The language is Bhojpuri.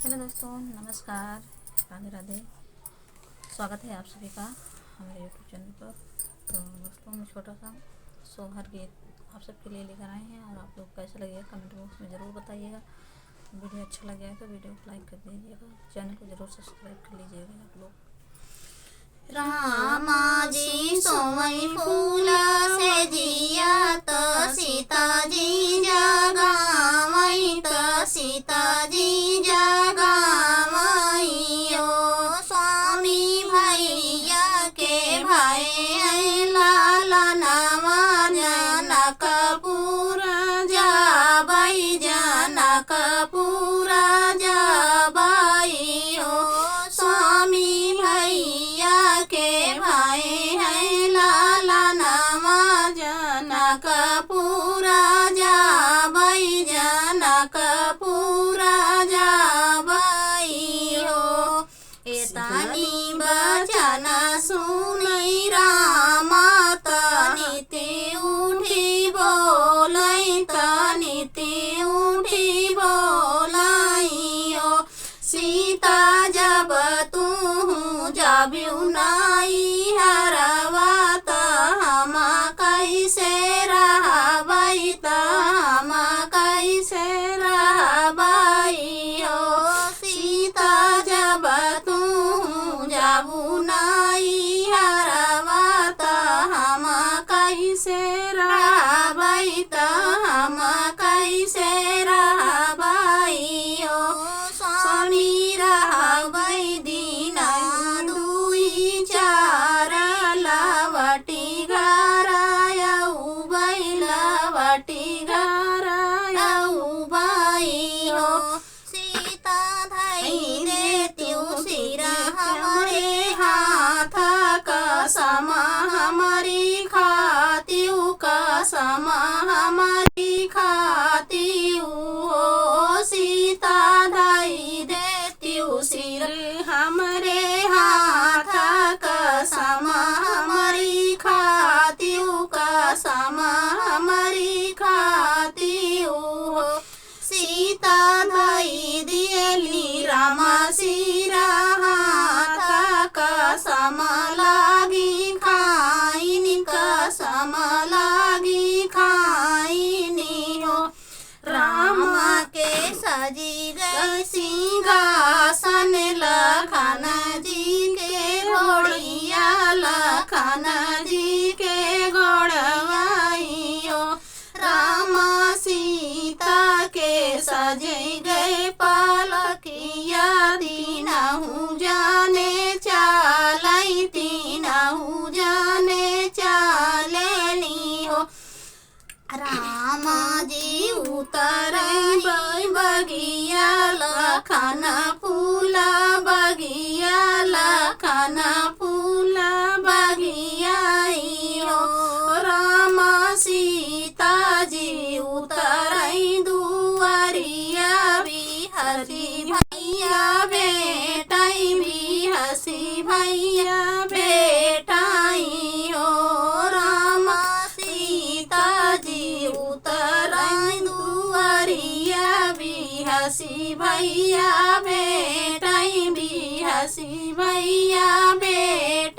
हेलो दोस्तों, नमस्कार, राधे राधे। स्वागत है आप सभी का हमारे यूट्यूब चैनल पर। तो दोस्तों, हम छोटा सा सोहर गीत आप सबके लिए लेकर आए हैं और आप लोग कैसा लगेगा कमेंट बॉक्स में ज़रूर बताइएगा। वीडियो अच्छा लगे तो वीडियो को लाइक कर दीजिएगा, चैनल को ज़रूर सब्सक्राइब कर लीजिएगा आप लोग। रामा जी सोमई फूल से जिया तो सीता जी जगामई तो सीता जी जगामई ओ स्वामी भैया के भाई लाला नामा जनकपुर जाबई जनकपुर जाबई ओ स्वामी भैया के भाई है लाला नामा जनकपुर जाबई जनकपुर जाबई हो। एतानी बचन सुनई रामा तनिते उठी बोलै तनिते उठी बोलाई ओ सीता जब तू जाबिउ नाई हरवा त हम कैसे रहबै त हम कैसे रहबै हो सीता जब तू जाबु नाई हरवा त हम कैसे रहबै त हम कैसे रहबै हो स्वामी रहबै दिन दुई चार लवटी घर उबै लवटी घर उबै हो सीता धई देत्यु सिर हमरे हाथ कसम हमारी खात्यु कसम हमारी खात्यु हो सीता धई देत्यु सिर हमरे हाथ कसम हमारी खात्यु कसम हमारी खात्यु हो सीता धई दियली रामा सिर हाथ कसम लागी खाइनी कसम लागी खाइनी हो रामा के सजी गई सिंहासन लखन जी के घोड़िया लखन जी के घोड़वाई हो रामा सीता के सजे गए पालकिया दीनहु जाने चालै तीनहु जाने चालेनी हो रामा जी उतरई बगिया लखन फूला बगिया लखन फूला बगिया हो रामा सीता जी उतरई दुआरिया बिहसी भैया बेटाई बिहसी भैया बेटाई हो रामा सीता जी उतरई दुआरिया बिहसी भैया बेटाई बिहसी भैया बेटाई